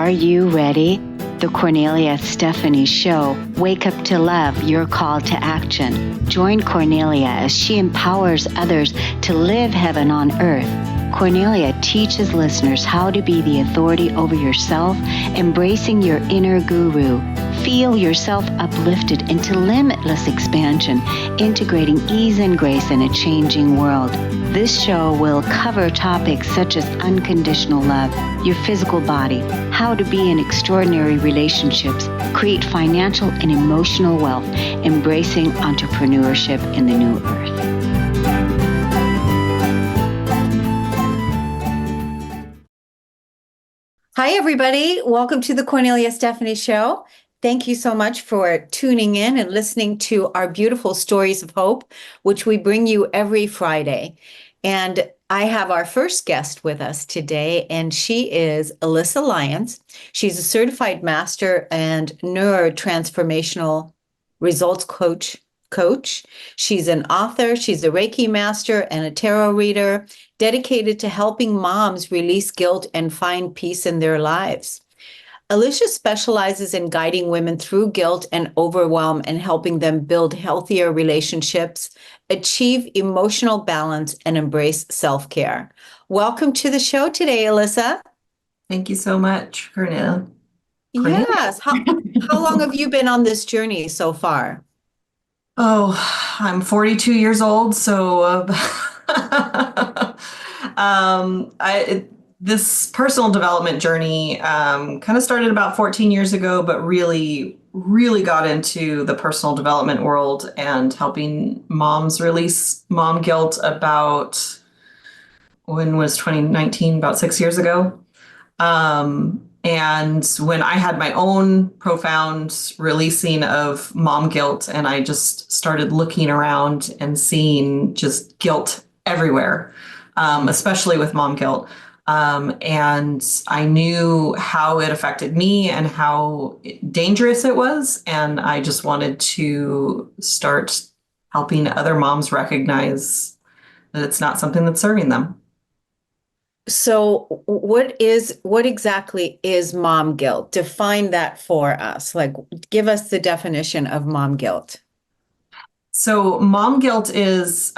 Are you ready? The Cornelia Stephanie Show. Wake up to love, your call to action. Join Cornelia as she empowers others to live heaven on earth. Cornelia teaches listeners how to be the authority over yourself, embracing your inner guru. Feel yourself uplifted into limitless expansion, integrating ease and grace in a changing world. This show will cover topics such as unconditional love, your physical body, how to be in extraordinary relationships, create financial and emotional wealth, embracing entrepreneurship in the new earth. Hi, everybody. Welcome to the Cornelia Stephanie Show. Thank you so much for tuning in and listening to our beautiful stories of hope, which we bring you every Friday. And I have our first guest with us today, and she is Alysia Lyons. She's a certified master and neurotransformational results coach. She's an author, she's a Reiki master and a tarot reader, dedicated to helping moms release guilt and find peace in their lives. Alysia specializes in guiding women through guilt and overwhelm and helping them build healthier relationships, achieve emotional balance, and embrace self-care. Welcome to the show today, Alysia. Thank you so much, Cornelia. Yes. How long have you been on this journey so far? Oh, I'm 42 years old, so this personal development journey kind of started about 14 years ago, but really got into the personal development world and helping moms release mom guilt about, when was 2019, about 6 years ago. And when I had my own profound releasing of mom guilt, and I just started looking around and seeing just guilt everywhere, especially with mom guilt. And I knew how it affected me and how dangerous it was. And I just wanted to start helping other moms recognize that it's not something that's serving them. So what exactly is mom guilt? Define that for us. Like, give us the definition of mom guilt. So mom guilt is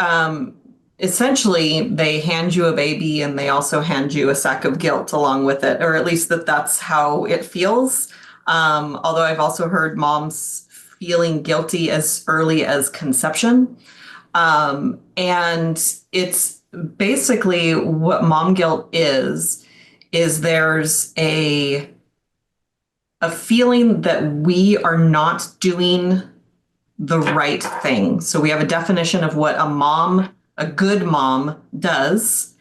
essentially they hand you a baby and they also hand you a sack of guilt along with it, or at least that's how it feels. Although I've also heard moms feeling guilty as early as conception. And it's basically what mom guilt is there's a feeling that we are not doing the right thing. So we have a definition of what a good mom does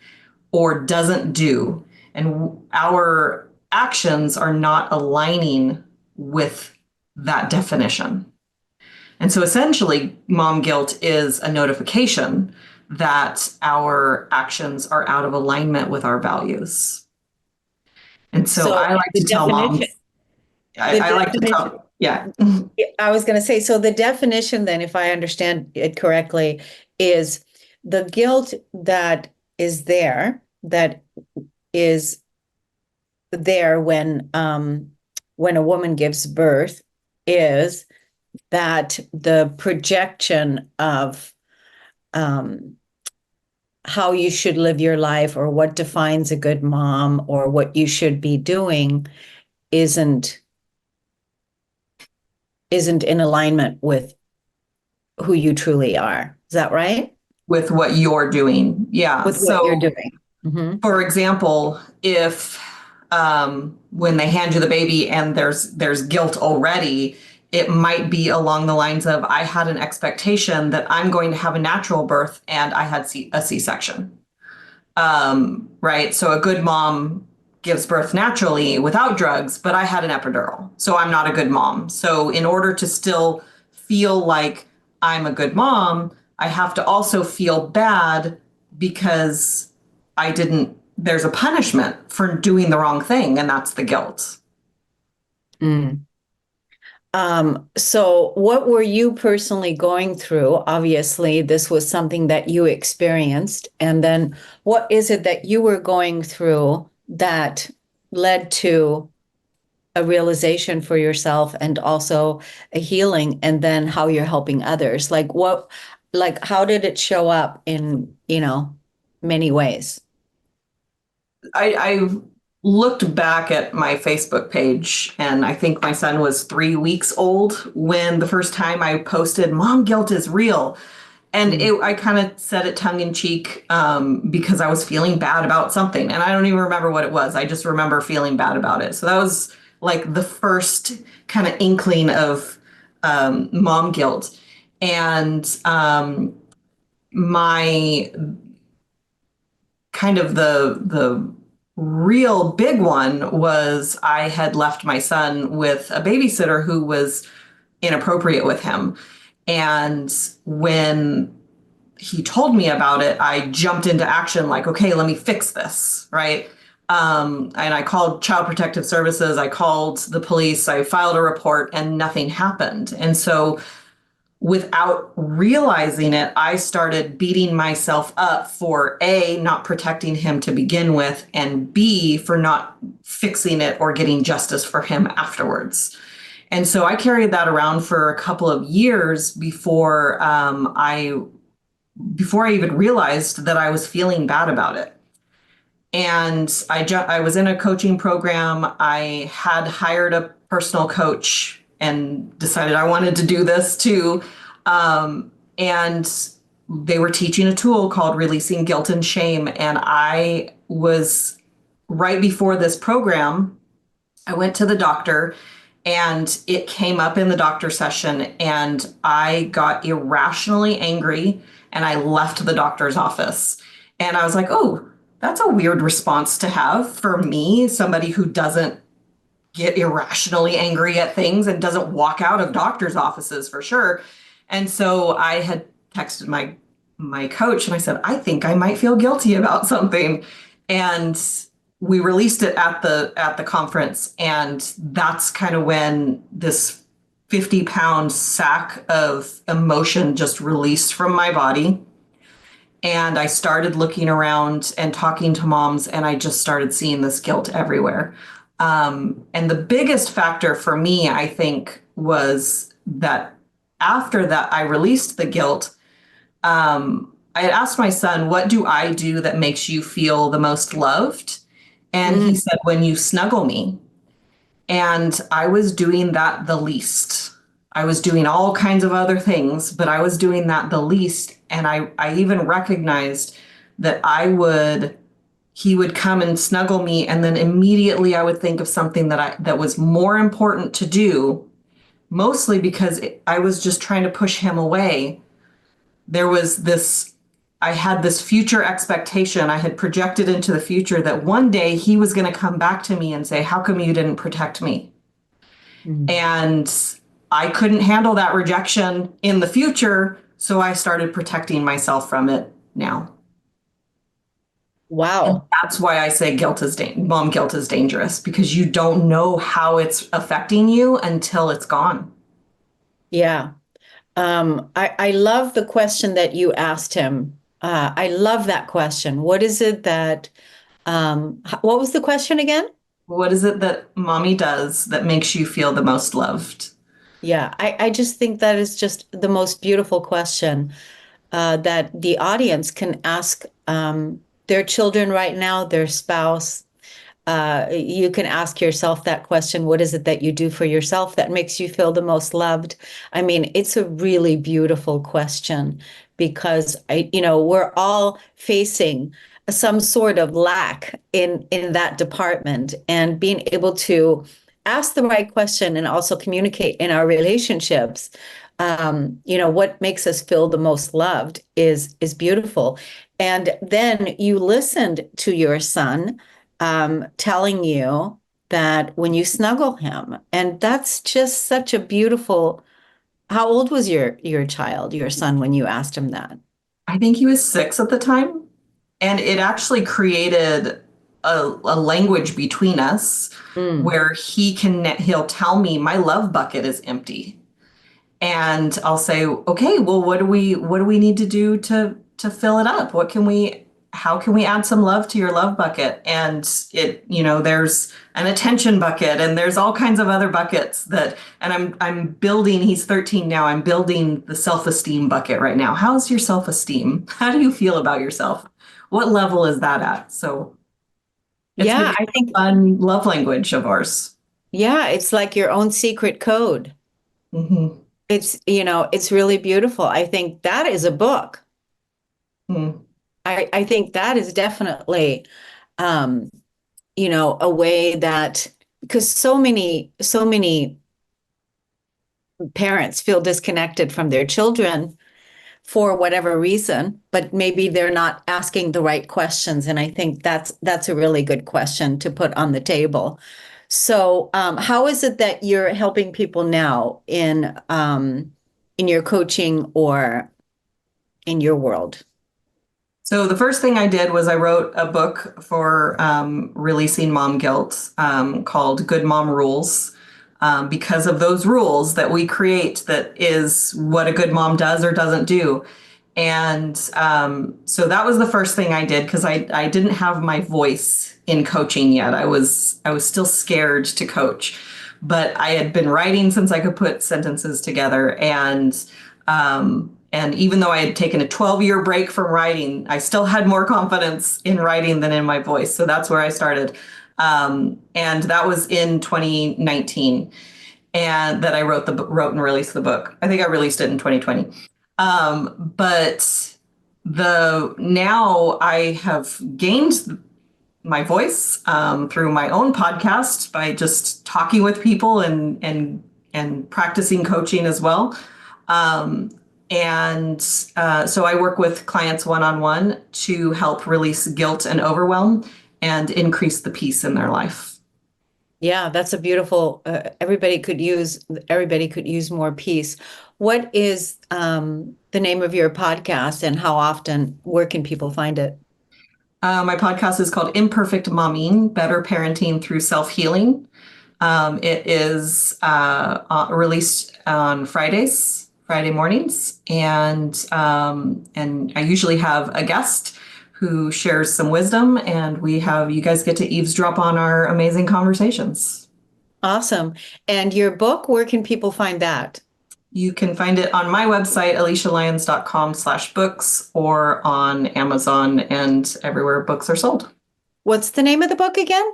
or doesn't do. And our actions are not aligning with that definition. And so essentially, mom guilt is a notification that our actions are out of alignment with our values. And so I like to tell moms, I like to tell, yeah. I was going to say, so the definition then, if I understand it correctly, is the guilt that is there when a woman gives birth, is that the projection of how you should live your life, or what defines a good mom, or what you should be doing isn't in alignment with who you truly are. Is that right? With what you're doing. Yeah. With what you're doing. Mm-hmm. For example, if when they hand you the baby and there's guilt already, it might be along the lines of, I had an expectation that I'm going to have a natural birth and I had a C-section. Right? So a good mom gives birth naturally without drugs, but I had an epidural. So I'm not a good mom. So in order to still feel like I'm a good mom, I have to also feel bad because there's a punishment for doing the wrong thing, and that's the guilt. So what were you personally going through? Obviously, this was something that you experienced. And then what is it that you were going through that led to a realization for yourself and also a healing, and then how you're helping others. Like what, like how did it show up in, many ways? I looked back at my Facebook page, and I think my son was 3 weeks old when the first time I posted, "Mom guilt is real." And Mm. I kind of said it tongue in cheek because I was feeling bad about something. And I don't even remember what it was. I just remember feeling bad about it. So that was like the first kind of inkling of mom guilt. And my kind of the real big one was I had left my son with a babysitter who was inappropriate with him. And when he told me about it, I jumped into action like, okay, let me fix this, right? And I called Child Protective Services, I called the police, I filed a report, and nothing happened. And so without realizing it, I started beating myself up for A, not protecting him to begin with, and B, for not fixing it or getting justice for him afterwards. And so I carried that around for a couple of years before I even realized that I was feeling bad about it. And I was in a coaching program. I had hired a personal coach and decided I wanted to do this too. And they were teaching a tool called releasing guilt and shame. And I was right before this program, I went to the doctor and it came up in the doctor session, and I got irrationally angry and I left the doctor's office. And I was like, oh, that's a weird response to have for me, somebody who doesn't get irrationally angry at things and doesn't walk out of doctor's offices for sure. And so I had texted my coach and I said, I think I might feel guilty about something. And we released it at the conference, and that's kind of when this 50-pound sack of emotion just released from my body. And I started looking around and talking to moms, and I just started seeing this guilt everywhere. And the biggest factor for me, I think, was that after that I released the guilt, I had asked my son, what do I do that makes you feel the most loved? And he Mm. said, when you snuggle me. And I was doing that the least. I was doing all kinds of other things, but I was doing that the least. And I even recognized that he would come and snuggle me, and then immediately I would think of something that was more important to do, mostly because I was just trying to push him away. There was this, I had this future expectation. I had projected into the future that one day he was going to come back to me and say, how come you didn't protect me? Mm. And I couldn't handle that rejection in the future. So I started protecting myself from it now. And Wow. that's why I say mom guilt is dangerous, because you don't know how it's affecting you until it's gone. Yeah. I love the question that you asked him. I love that question. What is it that, what was the question again? What is it that mommy does that makes you feel the most loved? Yeah, I just think that is just the most beautiful question that the audience can ask their children right now, their spouse. You can ask yourself that question. What is it that you do for yourself that makes you feel the most loved? I mean, it's a really beautiful question because we're all facing some sort of lack in that department, and being able to ask the right question and also communicate in our relationships. What makes us feel the most loved is beautiful. And then you listened to your son telling you that when you snuggle him, and that's just such a beautiful. How old was your child, your son, when you asked him that? I think he was 6 at the time. And it actually created a language between us Mm. where he'll tell me my love bucket is empty. And I'll say, okay, well, what do we need to do to fill it up? What can we how can we add some love to your love bucket? And there's an attention bucket and there's all kinds of other buckets and I'm building, he's 13 now, I'm building the self-esteem bucket right now. How's your self-esteem? How do you feel about yourself? What level is that at? So it's Yeah, become I think, a fun love language of ours. yeah, it's like your own secret code. Hmm. It's really beautiful. I think that is a book. Hmm. I think that is definitely, um, a way that, because so many parents feel disconnected from their children for whatever reason, but maybe they're not asking the right questions. And I think that's a really good question to put on the table. So, how is it that you're helping people now in your coaching or in your world? So the first thing I did was I wrote a book for releasing mom guilt called Good Mom Rules. Because of those rules that we create, that is what a good mom does or doesn't do. And so that was the first thing I did because I didn't have my voice in coaching yet. I was still scared to coach, but I had been writing since I could put sentences together. And even though I had taken a 12-year break from writing, I still had more confidence in writing than in my voice. So that's where I started. And that was in 2019, and that I wrote and released the book. I think I released it in 2020. But the now I have gained my voice through my own podcast by just talking with people and practicing coaching as well. Um, and so I work with clients one on one to help release guilt and overwhelm and increase the peace in their life. Yeah, that's a beautiful, everybody could use more peace. What is the name of your podcast and how often, where can people find it? My podcast is called Imperfect Momming: Better Parenting Through Self Healing. It is released on Friday mornings, and I usually have a guest who shares some wisdom, and you guys get to eavesdrop on our amazing conversations. Awesome. And your book, where can people find that? You can find it on my website, alysialyons.com/books, or on Amazon and everywhere books are sold. What's the name of the book again?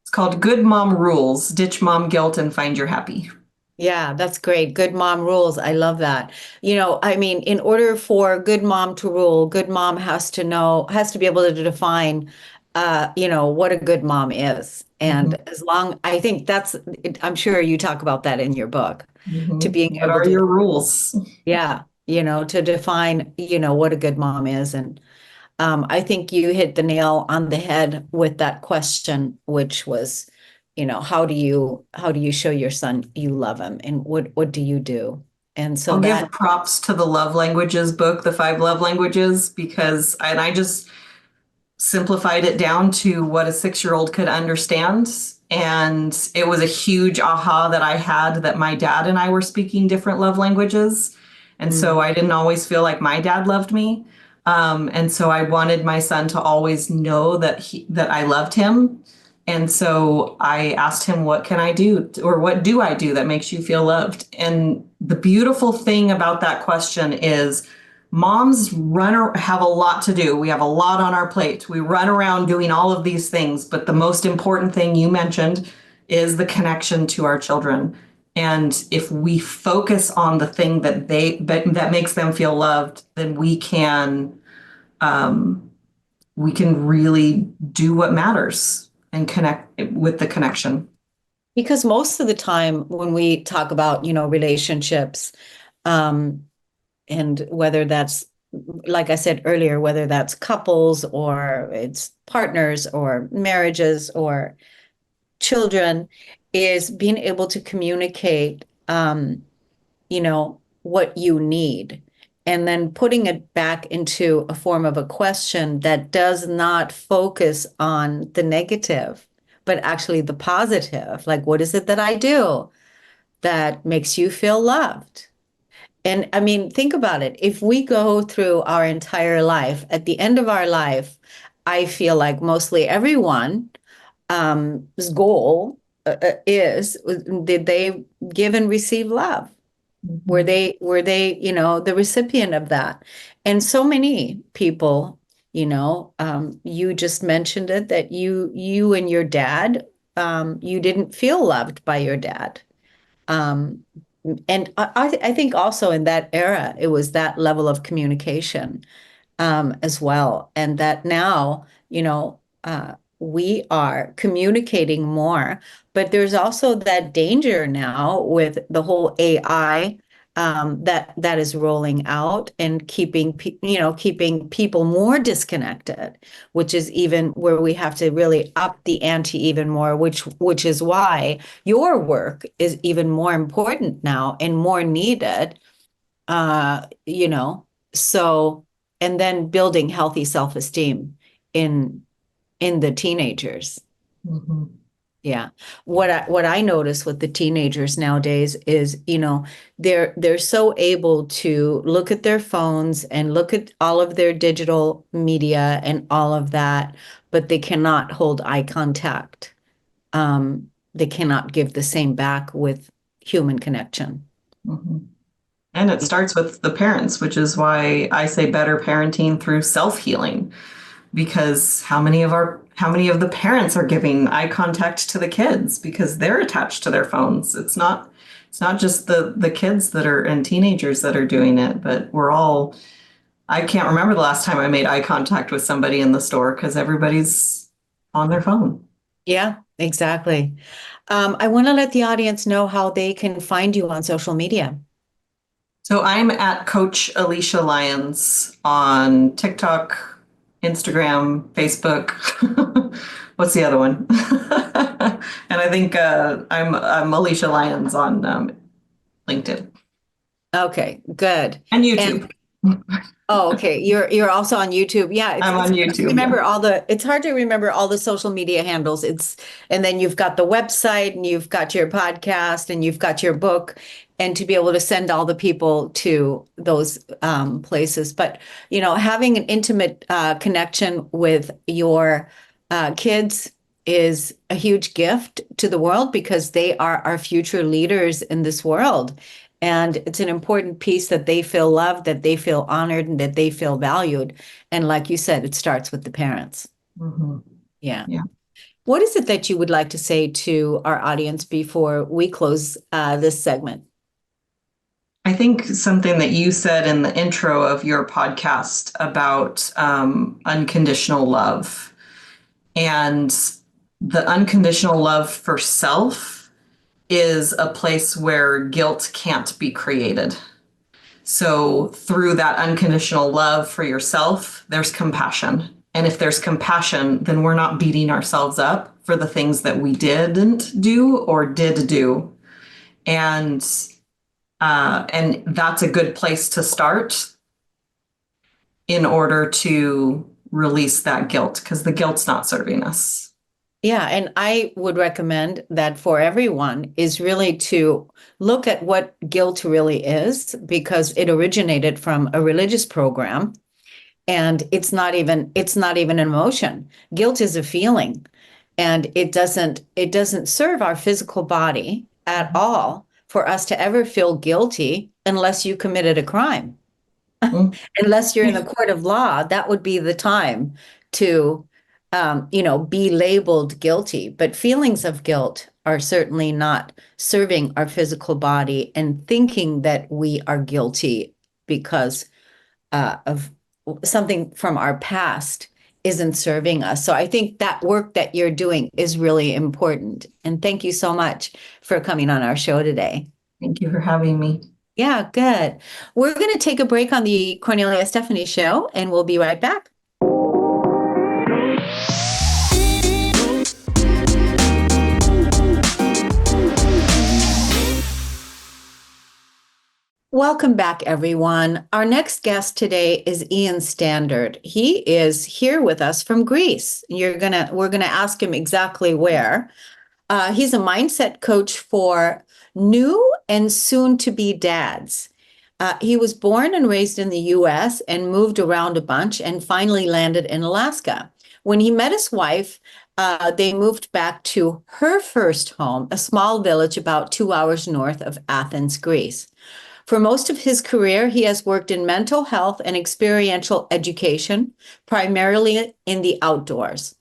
It's called Good Mom Rules: Ditch Mom Guilt and Find Your Happy. Yeah, that's great. Good mom rules. I love that. I mean, in order for good mom to rule, good mom has to be able to define, what a good mom is. And Mhm. I think I'm sure you talk about that in your book, to Mhm. being What able are to, your rules? yeah, to define, what a good mom is. And I think you hit the nail on the head with that question, which was, how do you show your son you love him, and what do you do? And so I'll give that, props to the love languages book, the five love languages, because and I just simplified it down to what a 6-year-old could understand. And it was a huge aha that I had that my dad and I were speaking different love languages. And mm, so I didn't always feel like my dad loved me. And so I wanted my son to always know that I loved him. And so I asked him, what can I do? Or what do I do that makes you feel loved? And the beautiful thing about that question is moms have a lot to do. We have a lot on our plate. We run around doing all of these things, but the most important thing you mentioned is the connection to our children. And if we focus on the thing that makes them feel loved, then we can really do what matters and connect with the connection. because most of the time when we talk about, relationships, um, and whether that's, like I said earlier, whether that's couples or it's partners or marriages or children, is being able to communicate, what you need, and then putting it back into a form of a question that does not focus on the negative, but actually the positive. Like, what is it that I do that makes you feel loved? And I mean, think about it. If we go through our entire life, at the end of our life, I feel like mostly everyone goal is did they give and receive love? Mhm. Were they, the recipient of that? And so many people, you just mentioned it that you and your dad, you didn't feel loved by your dad. Um, and I think also in that era, it was that level of communication as well. And that now, we are communicating more, but there's also that danger now with the whole AI that is rolling out and keeping people more disconnected, which is even where we have to really up the ante even more, which is why your work is even more important now and more needed uh, you know, so and then building healthy self-esteem in in the teenagers. Mhm. Yeah. What I notice with the teenagers nowadays is, they're so able to look at their phones and look at all of their digital media and all of that, but they cannot hold eye contact. They cannot give the same back with human connection. Mhm. And it starts with the parents, which is why I say better parenting through self-healing. Because how many of the parents are giving eye contact to the kids because they're attached to their phones? It's not just the kids that are and teenagers that are doing it, but we're all. I can't remember the last time I made eye contact with somebody in the store because everybody's on their phone. Yeah, exactly. I want to let the audience know how they can find you on social media. So I'm at Coach Alysia Lyons on TikTok, Instagram, Facebook. What's the other one? And I think I'm Alysia Lyons on LinkedIn Okay, good. and And YouTube. oh, okay. You're also on YouTube. Yeah, I'm it's on hard to YouTube. Yeah. remember it's hard to remember all the social media handles. And then you've got the website and you've got your podcast and you've got your book and to be able to send all the people to those places. But, having an intimate connection with your kids is a huge gift to the world because they are our future leaders in this world. And it's an important piece that they feel loved, that they feel honored, and that they feel valued. And like you said, it starts with the parents. Mhm. Yeah. Yeah. What is it that you would like to say to our audience before we close this segment? I think something that you said in the intro of your podcast about unconditional love and the unconditional love for self is a place where guilt can't be created. So, through that unconditional love for yourself, there's compassion. And if there's compassion, then we're not beating ourselves up for the things that we didn't do or did do. And and that's a good place to start in order to release that guilt because the guilt's not serving us. Yeah, and I would recommend that for everyone is really to look at what guilt really is because it originated from a religious program and it's not even an emotion. Guilt is a feeling and it doesn't serve our physical body at all for us to ever feel guilty unless you committed a crime. Mm. Unless you're in the court of law, that would be the time to be labeled guilty. But feelings of guilt are certainly not serving our physical body, and thinking that we are guilty because of something from our past isn't serving us. So I think that work that you're doing is really important. And thank you so much for coming on our show today. Thank you for having me. Yeah, good. We're going to take a break on the Cornelia Stephanie show, and we'll be right back. Welcome back, everyone. Our next guest today is Ian Standard. He is here with us from Greece. We're gonna ask him exactly where. He's a mindset coach for new and soon to be dads. He was born and raised in the US and moved around a bunch and finally landed in Alaska. When he met his wife, they moved back to her first home, a small village about 2 hours north of Athens, Greece. For most of his career, he has worked in mental health and experiential education, primarily in the outdoors.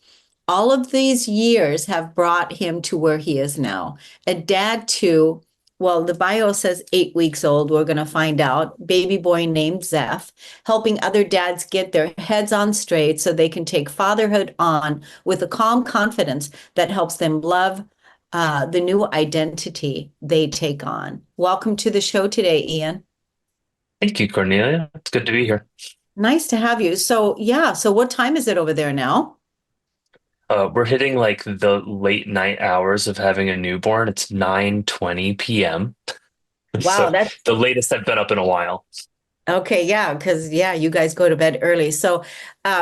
All of these years have brought him to where he is now. A dad to, well, the bio says 8 weeks old. We're going to find out. Baby boy named Zeph, helping other dads get their heads on straight so they can take fatherhood on with a calm confidence that helps them love the new identity they take on. Welcome to the show today, Ian. Thank you, Cornelia. It's good to be here. Nice to have you. So, yeah, so what time is it over there now? We're hitting like the late night hours of having a newborn. It's 9:20 p.m. Wow, So that's the latest I've been up in a while. okay, yeah, because yeah, you guys go to bed early. So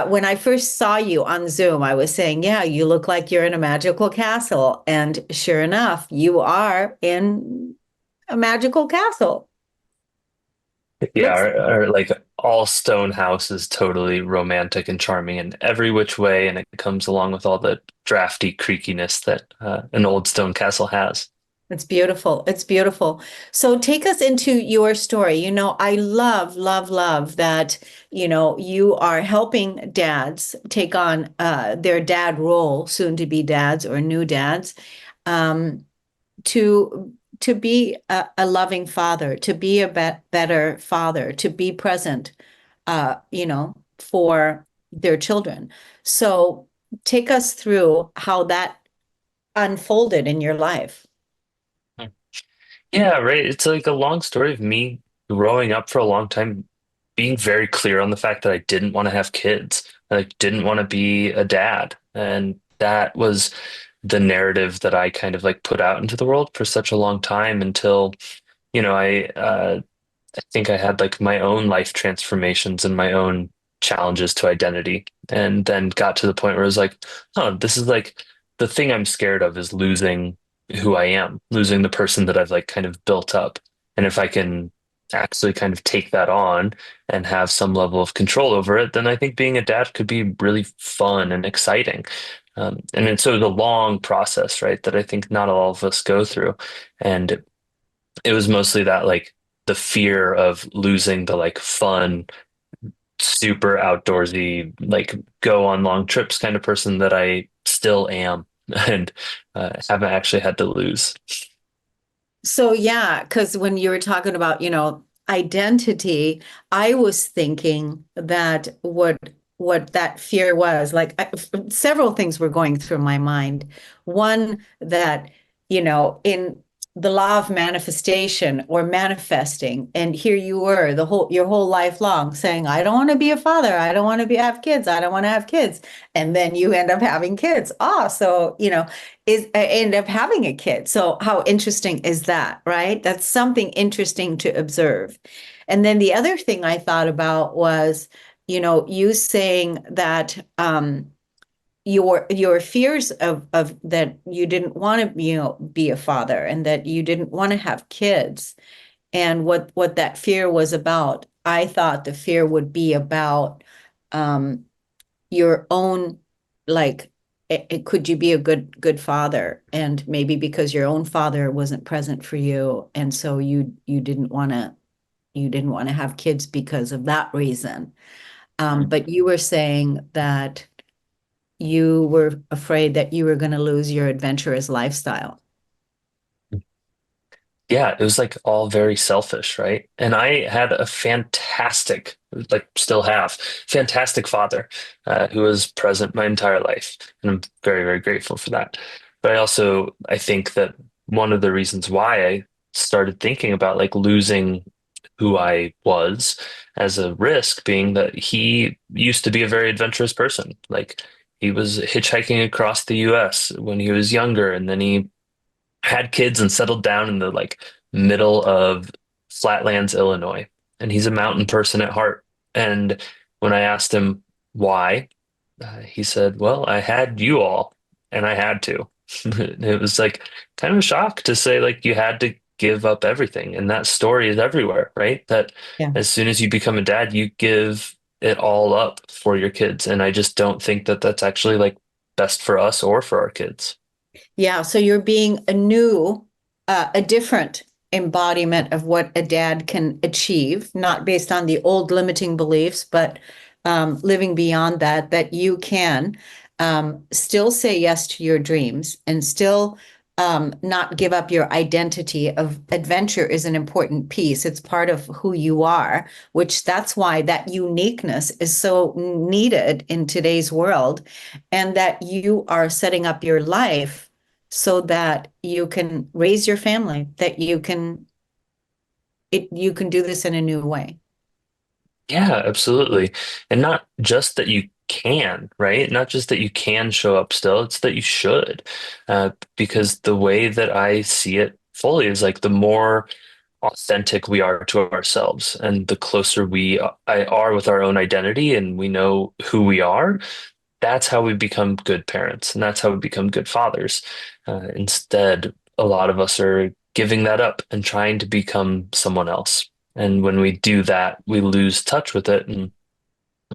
when I first saw you on Zoom, I was saying, yeah, you look like you're in a magical castle. And sure enough, you are in a magical castle. Yeah, Looks our like all stone house is totally romantic and charming in every which way, and it comes along with all the drafty creakiness that an old stone castle has. it's beautiful. It's beautiful. So take us into your story. I love, love, love that, you are helping dads take on their dad role, soon to be dads or new dads. Um, to be a loving father, to be a better father, to be present, for their children. So take us through how that unfolded in your life. Yeah, right. It's like a long story of me growing up for a long time, being very clear on the fact that I didn't want to have kids. I didn't want to be a dad. And that was the narrative that I kind of like put out into the world for such a long time until, I think I had like my own life transformations and my own challenges to identity. And then got to the point where it was like, oh, this is like the thing I'm scared of is losing who I am, losing the person that I've like kind of built up. And if I can actually kind of take that on and have some level of control over it, then I think being a dad could be really fun and exciting. And it's sort of a long process, right? That I think not all of us go through. And it was mostly that like the fear of losing the like fun, super outdoorsy, like go on long trips kind of person that I still am and haven't actually had to lose. So yeah, because when you were talking about, identity, I was thinking that what that fear was like several things were going through my mind. One that, in the law of manifestation or manifesting, and here you were your whole life long saying, I don't want to be a father, I don't want to be have kids, I don't want to have kids. And then you end up having kids. So, is end up having a kid. So how interesting is that, right? That's something interesting to observe. And then the other thing I thought about was, you saying that your fears of that you didn't want to, be a father and that you didn't want to have kids and what that fear was about. I thought the fear would be about um your own like could you be a good father, and maybe because your own father wasn't present for you and so you didn't want to have kids because of that reason. But you were saying that you were afraid that you were going to lose your adventurous lifestyle. Yeah, it was like all very selfish, right? And I had a fantastic, like still have, fantastic father who was present my entire life. And I'm very, very grateful for that. But I think that one of the reasons why I started thinking about like losing who I was as a risk being that he used to be a very adventurous person. Like he was hitchhiking across the US when he was younger, and then he had kids and settled down in the like middle of Flatlands, Illinois. And he's a mountain person at heart. And when I asked him why, he said, "Well, I had you all, and I had to." It was like kind of a shock to say like you had to give up everything. And that story is everywhere, right? That Yeah. as soon as you become a dad, you give it all up for your kids. And I just don't think that that's actually like best for us or for our kids. Yeah, so you're being a different embodiment of what a dad can achieve, not based on the old limiting beliefs, but living beyond that, that you can still say yes to your dreams and still not give up your identity of adventure is an important piece. It's part of who you are, which that's why that uniqueness is so needed in today's world, and that you are setting up your life so that you can raise your family, that you can do this in a new way. Yeah, absolutely. And not just that you can, right? Not just that you can show up still, it's that you should. Because the way that I see it fully is like the more authentic we are to ourselves and the closer I are with our own identity and we know who we are, that's how we become good parents and that's how we become good fathers. Instead, a lot of us are giving that up and trying to become someone else. And when we do that, we lose touch with it and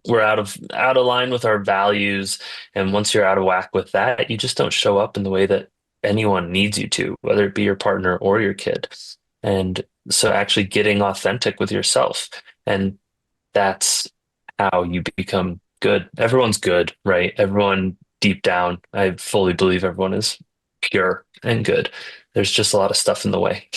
we're out of line with our values. And once you're out of whack with that, you just don't show up in the way that anyone needs you to, whether it be your partner or your kid. And so actually getting authentic with yourself. And that's how you become good. Everyone's good, right? Everyone deep down, I fully believe everyone is pure and good. There's just a lot of stuff in the way.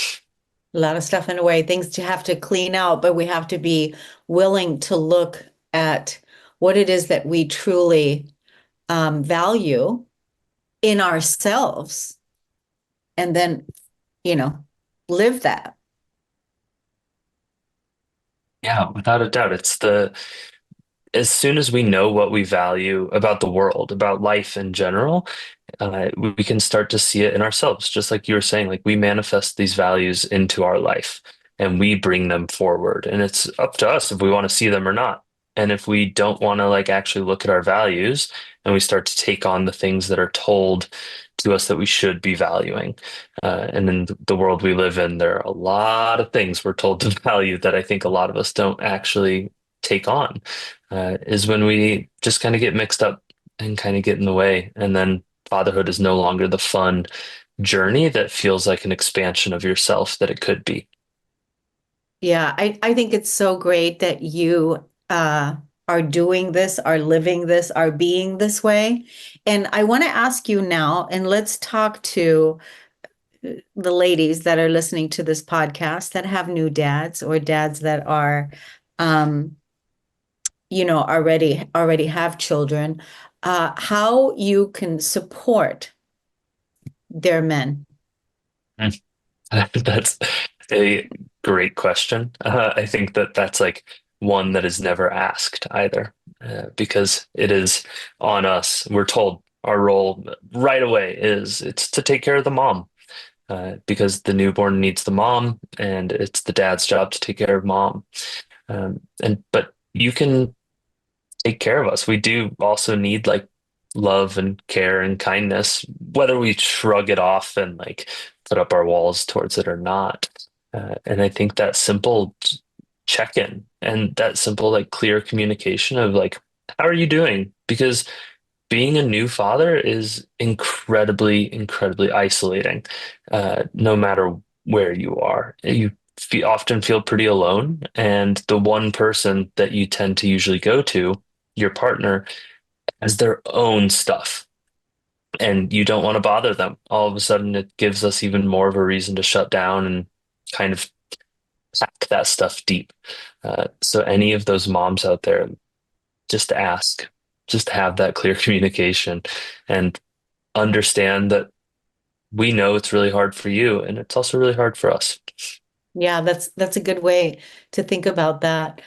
A lot of stuff in a way, things to have to clean out, but we have to be willing to look at what it is that we truly value in ourselves and then, you know, live that. Yeah, without a doubt. As soon as we know what we value about the world, about life in general, we can start to see it in ourselves. Just like you were saying, like we manifest these values into our life and we bring them forward. And it's up to us if we want to see them or not. And if we don't want to like actually look at our values and we start to take on the things that are told to us that we should be valuing. And in the world we live in, there are a lot of things we're told to value that I think a lot of us don't actually take on, is when we just kind of get mixed up and kind of get in the way. And then fatherhood is no longer the fun journey that feels like an expansion of yourself that it could be. Yeah, I think it's so great that you are doing this, are living this, are being this way. And I want to ask you now, and let's talk to the ladies that are listening to this podcast that have new dads or dads that are, um, already have children, how you can support their men. Mm. That's a great question. I think that that's like one that is never asked either, because it is on us. We're told our role right away is it's to take care of the mom, because the newborn needs the mom, and it's the dad's job to take care of mom. And but you can take care of us. We do also need like love and care and kindness, whether we shrug it off and like put up our walls towards it or not. And I think that simple check in and that simple, like clear communication of like, how are you doing? Because being a new father is incredibly, incredibly isolating, no matter where you are. Often feel pretty alone. And the one person that you tend to usually go to, your partner, has their own stuff. And you don't want to bother them. All of a sudden, it gives us even more of a reason to shut down and kind of pack that stuff deep. So, any of those moms out there, just ask, just have that clear communication and understand that we know it's really hard for you and it's also really hard for us. Yeah, that's a good way to think about that.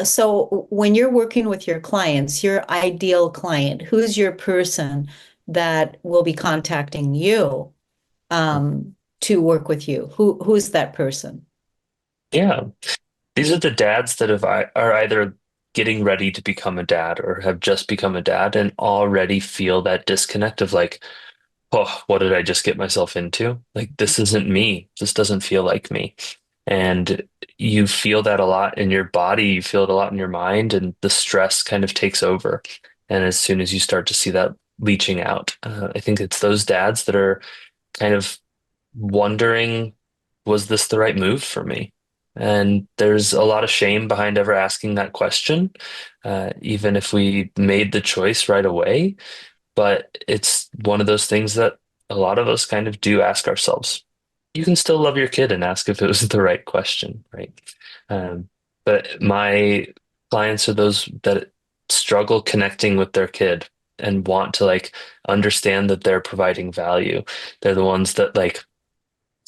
So when you're working with your clients, your ideal client, who's your person that will be contacting you to work with you? Who's that person? Yeah, these are the dads that are either getting ready to become a dad or have just become a dad and already feel that disconnect of like, oh, what did I just get myself into? Like, this isn't me. This doesn't feel like me. And you feel that a lot in your body, you feel it a lot in your mind, and the stress kind of takes over. And as soon as you start to see that leaching out, I think it's those dads that are kind of wondering, was this the right move for me? And there's a lot of shame behind ever asking that question, even if we made the choice right away. But it's one of those things that a lot of us kind of do ask ourselves. You can still love your kid and ask if it was the right question, right? Um, but my clients are those that struggle connecting with their kid and want to like understand that they're providing value. They're the ones that like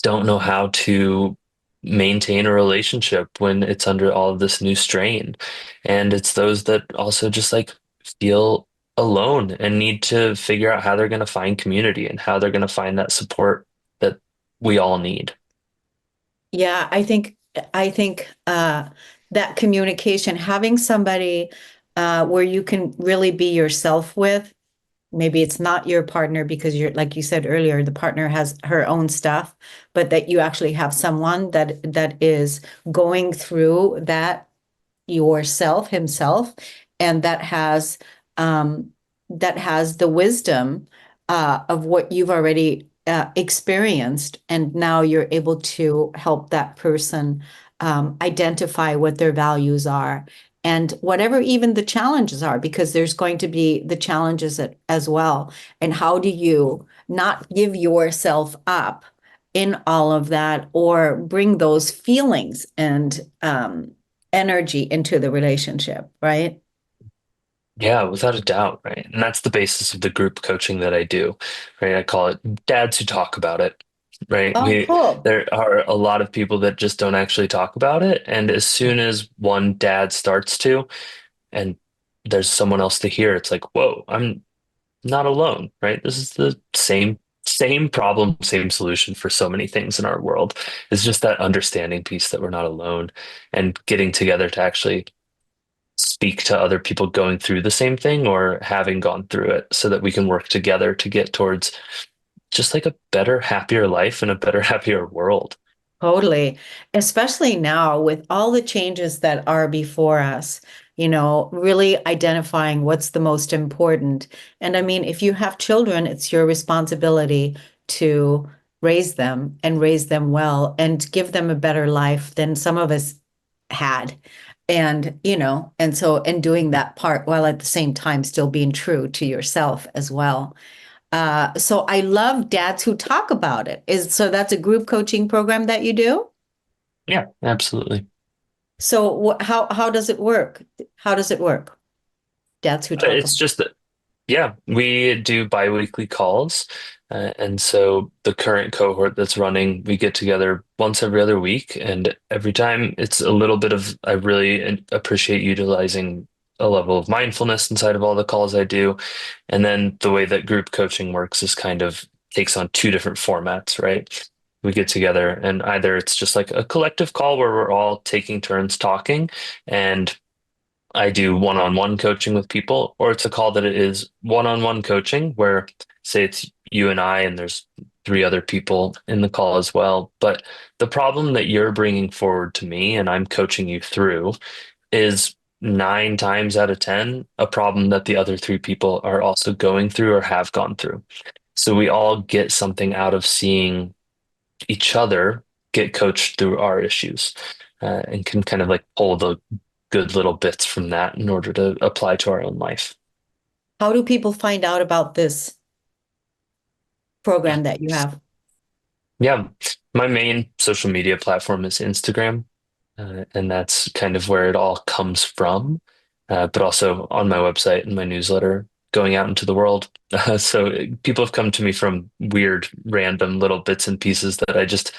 don't know how to maintain a relationship when it's under all of this new strain. And it's those that also just like feel alone and need to figure out how they're going to find community and how they're going to find that support that we all need. Yeah, I think that communication, having somebody where you can really be yourself with, maybe it's not your partner because you're, like you said earlier, the partner has her own stuff, but that you actually have someone that is going through that yourself himself, and um that has the wisdom of what you've already experienced, and now you're able to help that person identify what their values are and whatever even the challenges are, because there's going to be the challenges as well. And how do you not give yourself up in all of that, or bring those feelings and energy into the relationship, right? Yeah, without a doubt, right? And that's the basis of the group coaching that I do, right? I call it dads who talk about it, right? Oh, cool. There are a lot of people that just don't actually talk about it. And as soon as one dad starts to, and there's someone else to hear, it's like, whoa, I'm not alone, right? This is the same problem, same solution for so many things in our world. It's just that understanding piece that we're not alone and getting together to actually speak to other people going through the same thing or having gone through it so that we can work together to get towards just like a better, happier life and a better, happier world. Totally. Especially now with all the changes that are before us, really identifying what's the most important. And I mean, if you have children, it's your responsibility to raise them and raise them well and give them a better life than some of us had. And so, and doing that part while at the same time still being true to yourself as well. So I love dads who talk about it. So that's a group coaching program that you do? Yeah, absolutely. So how does it work? How does it work? Dads who talk It's about. just that, yeah, we do biweekly calls. And so the current cohort that's running, we get together once every other week. And every time it's a little bit of, I really appreciate utilizing a level of mindfulness inside of all the calls I do. And then the way that group coaching works is kind of takes on two different formats, right? We get together and either it's just like a collective call where we're all taking turns talking, and I do one-on-one coaching with people, or it's a call that it is one-on-one coaching where, say, it's you and I, and there's three other people in the call as well. But the problem that you're bringing forward to me and I'm coaching you through is nine times out of 10 a problem that the other three people are also going through or have gone through. So we all get something out of seeing each other get coached through our issues, and can kind of like pull the good little bits from that in order to apply to our own life. How do people find out about this program that you have? Yeah, my main social media platform is Instagram, and that's kind of where it all comes from. But also on my website and my newsletter, going out into the world. So people have come to me from weird, random little bits and pieces that I just,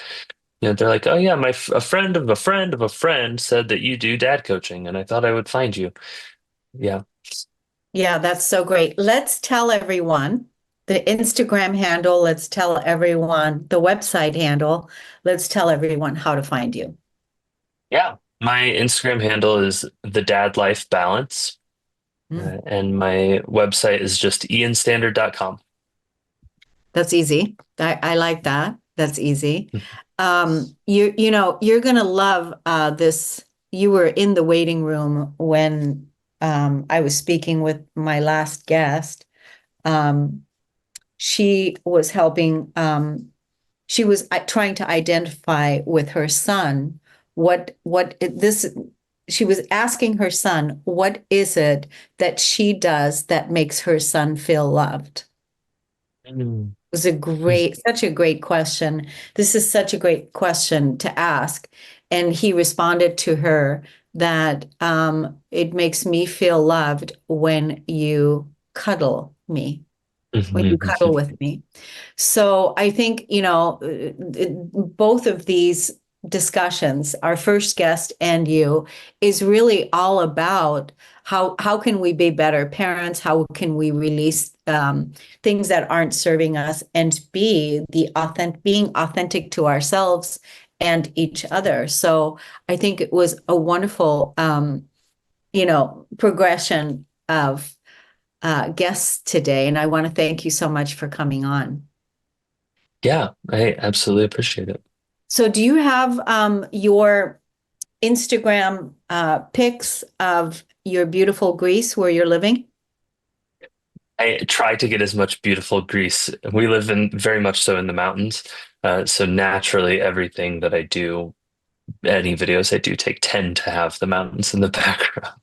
they're like, oh yeah, a friend of a friend of a friend said that you do dad coaching, and I thought I would find you. Yeah. Yeah, that's so great. Let's tell everyone the Instagram handle. Let's tell everyone the website handle. Let's tell everyone how to find you. Yeah. My Instagram handle is the Dad Life Balance, Mm, and my website is just ianstandard.com. That's easy. I like that. That's easy. You're gonna love this. You were in the waiting room when I was speaking with my last guest. Um, she was helping. She was trying to identify with her son this. She was asking her son, what is it that she does that makes her son feel loved? Mm. Was such a great question. This is such a great question to ask. And he responded to her that it makes me feel loved when you cuddle me, when you cuddle with me. So I think, both of these discussions, our first guest and you, is really all about how can we be better parents? How can we release things that aren't serving us and being authentic to ourselves and each other. So I think it was a wonderful, progression of guests today. And I want to thank you so much for coming on. Yeah, I absolutely appreciate it. So do you have your Instagram pics of your beautiful Greece where you're living? I try to get as much beautiful Greece. We live in very much so in the mountains. So naturally, everything that I do, any videos I do take tend to have the mountains in the background.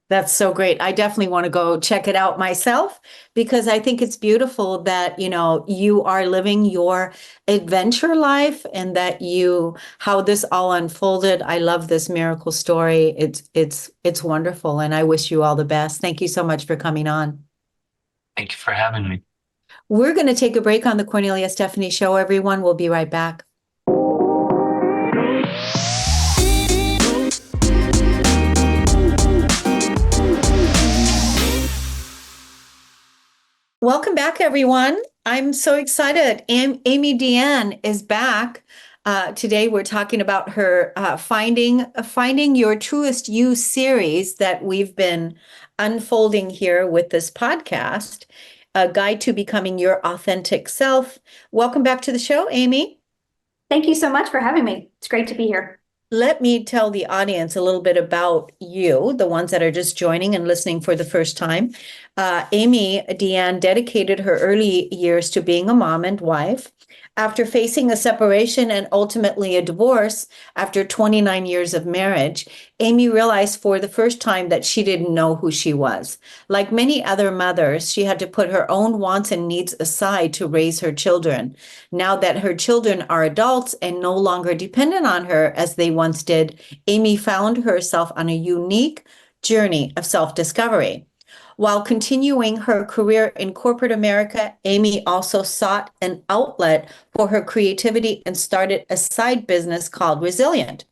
That's so great. I definitely want to go check it out myself because I think it's beautiful that, you are living your adventure life and that how this all unfolded. I love this miracle story. It's wonderful. And I wish you all the best. Thank you so much for coming on. Thank you for having me. We're going to take a break on the Cornelia Stephanie Show, everyone. We'll be right back. Welcome back, everyone. I'm so excited. Amy Deanne is back. Today, we're talking about her Finding Your Truest You series that we've been unfolding here with this podcast, a guide to becoming your authentic self. Welcome back to the show, Amy. Thank you so much for having me. It's great to be here. Let me tell the audience a little bit about you, the ones that are just joining and listening for the first time. Amy Deanne dedicated her early years to being a mom and wife. After facing a separation and ultimately a divorce after 29 years of marriage, Amy realized for the first time that she didn't know who she was. Like many other mothers, she had to put her own wants and needs aside to raise her children. Now that her children are adults and no longer dependent on her as they once did, Amy found herself on a unique journey of self-discovery. While continuing her career in corporate America, Amy also sought an outlet for her creativity and started a side business called Resilient.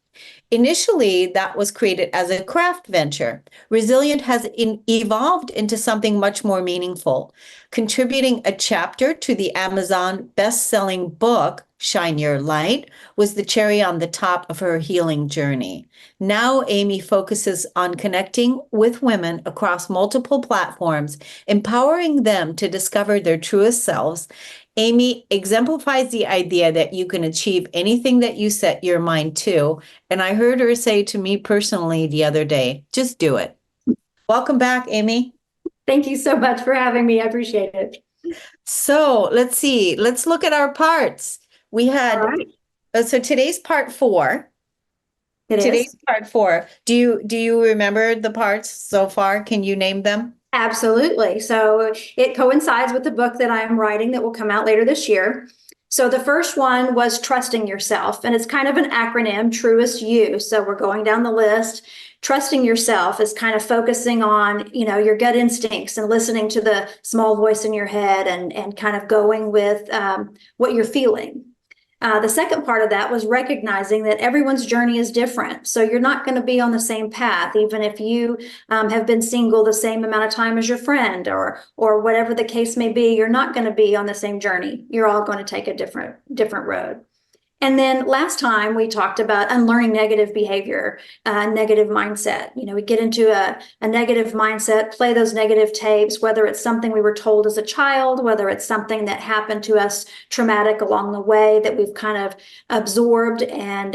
Initially, that was created as a craft venture. Resilient has evolved into something much more meaningful, contributing a chapter to the Amazon best-selling book, Shine Your Light, was the cherry on the top of her healing journey. Now, Amy focuses on connecting with women across multiple platforms, empowering them to discover their truest selves. Amy exemplifies the idea that you can achieve anything that you set your mind to. And I heard her say to me personally the other day, just do it. Welcome back, Amy. Thank you so much for having me. I appreciate it. So let's see. Let's look at our parts. We had, All right. so today's part 4. It is. Part 4. Do you remember the parts so far? Can you name them? Absolutely. So it coincides with the book that I'm writing that will come out later this year. So the first one was trusting yourself, and it's kind of an acronym, Truest You. So we're going down the list. Trusting yourself is kind of focusing on, your gut instincts and listening to the small voice in your head and kind of going with what you're feeling. The second part of that was recognizing that everyone's journey is different. So you're not going to be on the same path, even if you have been single the same amount of time as your friend or whatever the case may be. You're not going to be on the same journey. You're all going to take a different road. And then last time we talked about unlearning negative behavior, negative mindset. We get into a negative mindset, play those negative tapes, whether it's something we were told as a child, whether it's something that happened to us traumatic along the way that we've kind of absorbed and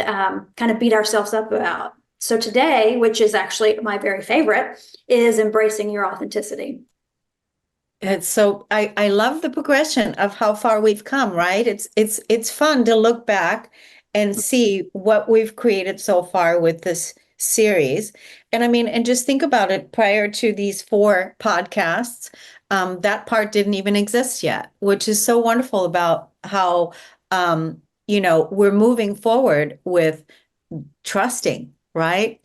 kind of beat ourselves up about. So today, which is actually my very favorite, is embracing your authenticity. And so I love the progression of how far we've come, right? It's fun to look back and see what we've created so far with this series. And I mean, and just think about it, prior to these 4 podcasts, that part didn't even exist yet, which is so wonderful about how we're moving forward with trusting, right?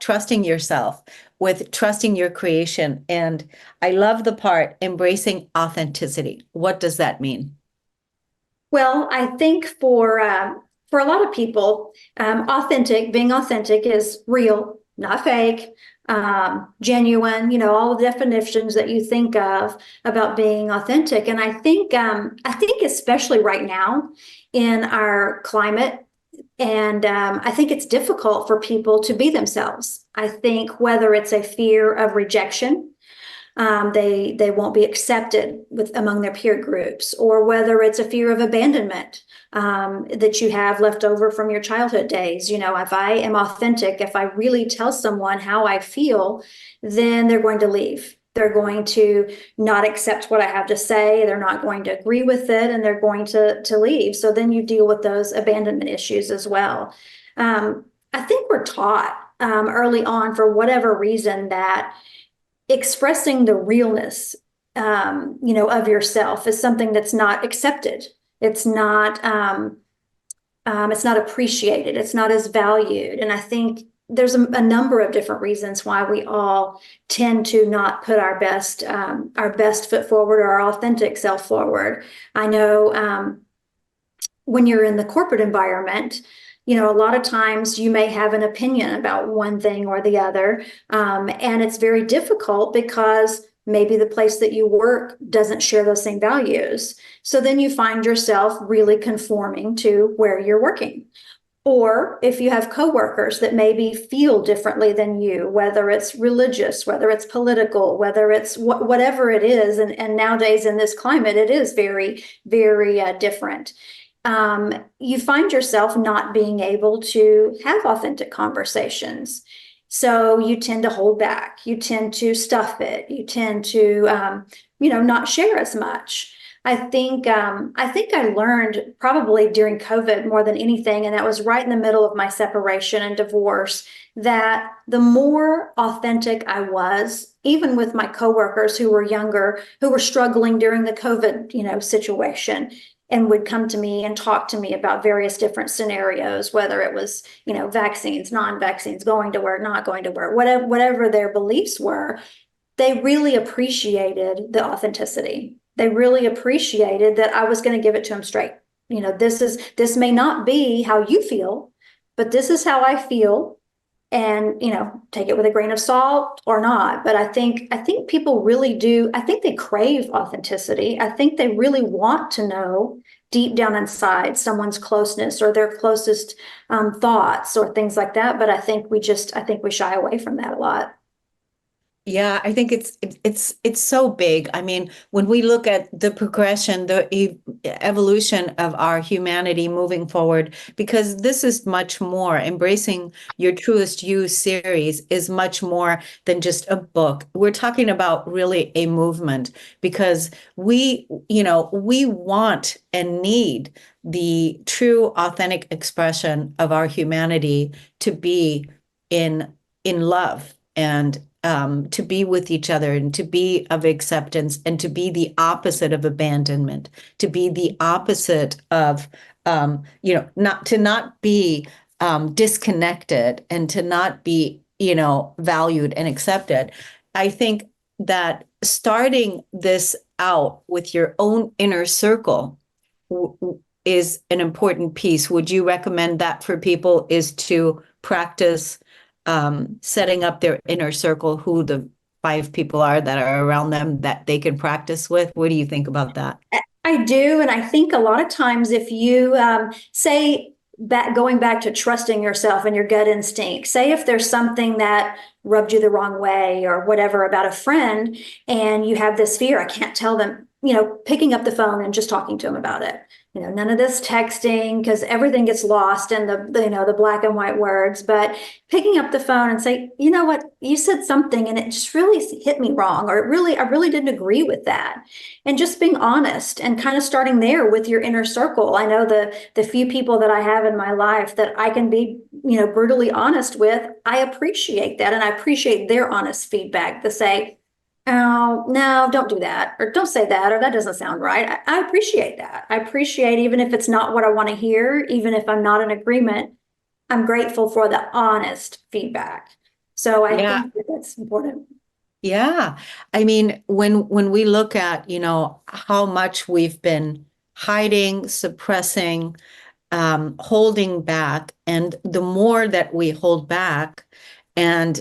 Trusting yourself, with trusting your creation. And I love the part embracing authenticity. What does that mean? Well, I think for a lot of people, being authentic is real, not fake, genuine. All the definitions that you think of about being authentic. And I think especially right now in our climate. And I think it's difficult for people to be themselves. I think whether it's a fear of rejection, they won't be accepted among their peer groups, or whether it's a fear of abandonment that you have left over from your childhood days. If I am authentic, if I really tell someone how I feel, then they're going to leave. They're going to not accept what I have to say. They're not going to agree with it, and they're going to leave. So then you deal with those abandonment issues as well. I think we're taught early on, for whatever reason, that expressing the realness, of yourself is something that's not accepted. It's not appreciated. It's not as valued. And I think there's a number of different reasons why we all tend to not put our best foot forward, or our authentic self forward. I know when you're in the corporate environment, a lot of times you may have an opinion about one thing or the other, and it's very difficult because maybe the place that you work doesn't share those same values. So then you find yourself really conforming to where you're working. Or if you have coworkers that maybe feel differently than you, whether it's religious, whether it's political, whether it's whatever it is, and nowadays in this climate, it is very, very different. You find yourself not being able to have authentic conversations. So you tend to hold back, you tend to stuff it, you tend to, not share as much. I think I learned probably during COVID more than anything, and that was right in the middle of my separation and divorce, that the more authentic I was, even with my coworkers who were younger, who were struggling during the COVID, situation, and would come to me and talk to me about various different scenarios, whether it was, vaccines, non-vaccines, going to work, not going to work, whatever their beliefs were, they really appreciated the authenticity. They really appreciated that I was going to give it to them straight. This may not be how you feel, but this is how I feel. And, take it with a grain of salt or not. But I think people really do. I think they crave authenticity. I think they really want to know deep down inside someone's closeness or their closest thoughts or things like that. But I think we shy away from that a lot. Yeah, I think it's so big. I mean, when we look at the progression, the evolution of our humanity moving forward, because this is much more. Embracing Your Truest You series is much more than just a book. We're talking about really a movement, because we want and need the true authentic expression of our humanity to be in love, and to be with each other, and to be of acceptance, and to be the opposite of abandonment, to be the opposite of, not be disconnected, and to not be, valued and accepted. I think that starting this out with your own inner circle is an important piece. Would you recommend that for people, is to practice setting up their inner circle, who the 5 people are that are around them that they can practice with? What do you think about that? I do. And I think a lot of times if you say going back to trusting yourself and your gut instinct. Say if there's something that rubbed you the wrong way or whatever about a friend, and you have this fear, I can't tell them, picking up the phone and just talking to them about it. None of this texting, because everything gets lost in the black and white words, but picking up the phone and say, you know what, you said something and it just really hit me wrong, or I really didn't agree with that. And just being honest and kind of starting there with your inner circle. I know the few people that I have in my life that I can be, brutally honest with, I appreciate that. And I appreciate their honest feedback to say, oh, no, don't do that, or don't say that, or that doesn't sound right. I appreciate that. I appreciate, even if it's not what I want to hear, even if I'm not in agreement, I'm grateful for the honest feedback. So I Yeah. think that's important. Yeah. I mean, when we look at, how much we've been hiding, suppressing, holding back, and the more that we hold back and,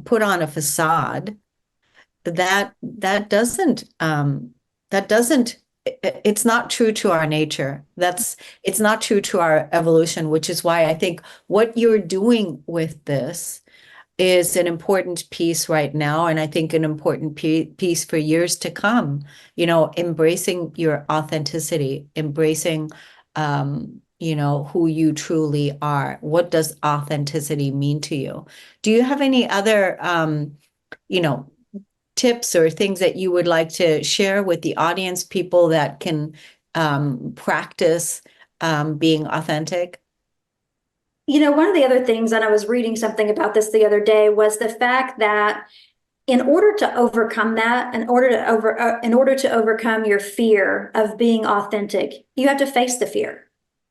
put on a facade, that doesn't it's not true to our nature. It's not true to our evolution, which is why I think what you're doing with this is an important piece right now, and I think an important piece for years to come. Embracing your authenticity, embracing who you truly are. What does authenticity mean to you? Do you have any other you know tips or things that you would like to share with the audience, people that can practice being authentic? One of the other things, and I was reading something about this the other day, was the fact that in order to overcome that, in order to overcome your fear of being authentic, you have to face the fear.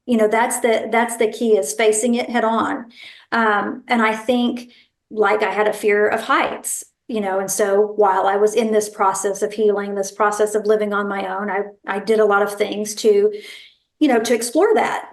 That's the key, is facing it head on. And I think, like, I had a fear of heights, and so while I was in this process of healing, this process of living on my own, I did a lot of things to explore that.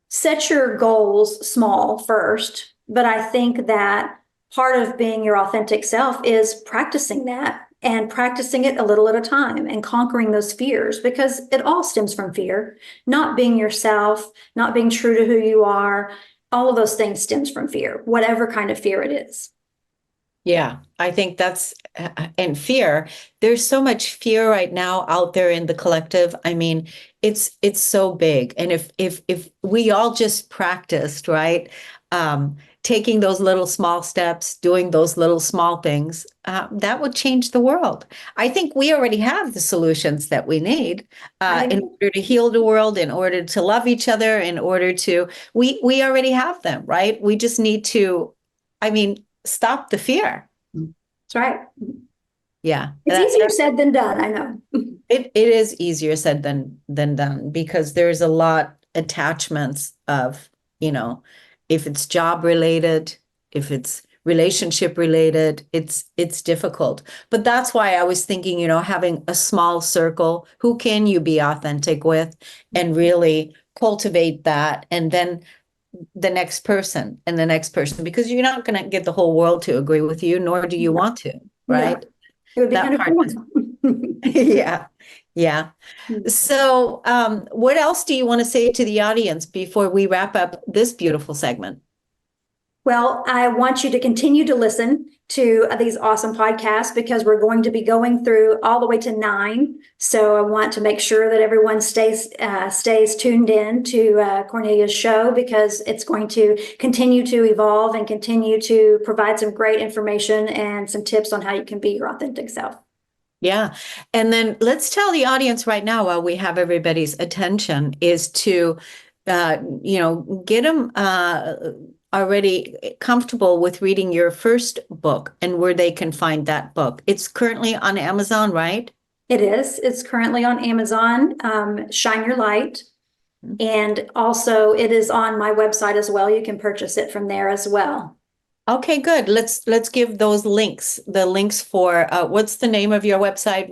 Set your goals small first. But I think that part of being your authentic self is practicing that, and practicing it a little at a time, and conquering those fears, because it all stems from fear. Not being yourself, not being true to who you are, all of those things stems from fear, whatever kind of fear it is. Yeah, I think and fear. There's so much fear right now out there in the collective. I mean, it's so big. And if we all just practiced, right? Taking those little small steps, doing those little small things, that would change the world. I think we already have the solutions that we need in order to heal the world, in order to love each other, in order to, we already have them, right? We just need to, I mean, stop the fear. That's right. Yeah. It's easier said than done, I know. It is easier said than done, because there's a lot attachments of, if it's job related, if it's relationship related, it's difficult. But that's why I was thinking, having a small circle, who can you be authentic with, and really cultivate that, and then the next person and the next person, because you're not going to get the whole world to agree with you, nor do you want to, right? It would be That kind of part cool. yeah. Yeah. So, what else do you want to say to the audience before we wrap up this beautiful segment? Well, I want you to continue to listen to these awesome podcasts, because we're going to be going through all the way to 9. So I want to make sure that everyone stays tuned in to Cornelia's show, because it's going to continue to evolve and continue to provide some great information and some tips on how you can be your authentic self. Yeah. And then let's tell the audience right now, while we have everybody's attention, is to, get them already comfortable with reading your first book, and where they can find that book. It's currently on Amazon, right? It is. It's currently on Amazon, Shine Your Light. And also it is on my website as well. You can purchase it from there as well. Okay, good. Let's give those links, the links for what's the name of your website?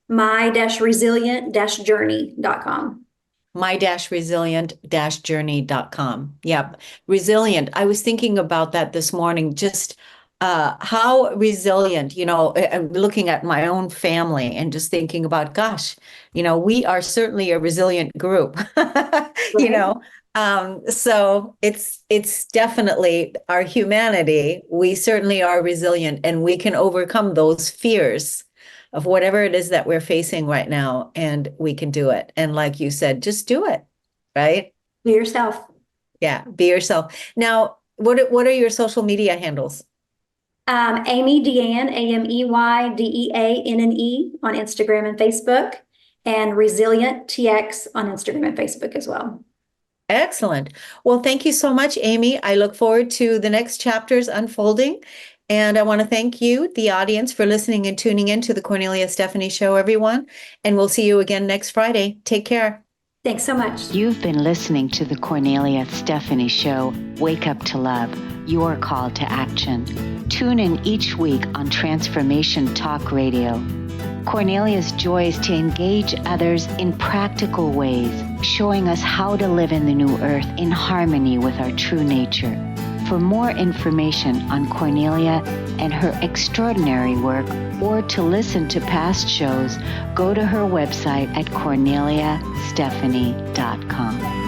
My-resilient-journey.com. My-resilient-journey.com. Yep. Resilient. I was thinking about that this morning. Just how resilient, I'm looking at my own family and just thinking about, gosh, we are certainly a resilient group, you Right. know. So it's definitely our humanity. We certainly are resilient and we can overcome those fears of whatever it is that we're facing right now, and we can do it. And like you said, just do it, right? Be yourself. Yeah, be yourself. Now, what are your social media handles? Amy Deanne, AmeyDeannE on Instagram and Facebook, and Resilient TX on Instagram and Facebook as well. Excellent. Well, thank you so much, Amy. I look forward to the next chapters unfolding. And I want to thank you, the audience, for listening and tuning in to the Cornelia Stephanie Show, everyone. And we'll see you again next Friday. Take care. Thanks so much. You've been listening to the Cornelia Stephanie Show, Wake Up to Love, your call to action. Tune in each week on Transformation Talk Radio. Cornelia's joy is to engage others in practical ways, showing us how to live in the new earth in harmony with our true nature. For more information on Cornelia and her extraordinary work, or to listen to past shows, go to her website at corneliastephanie.com.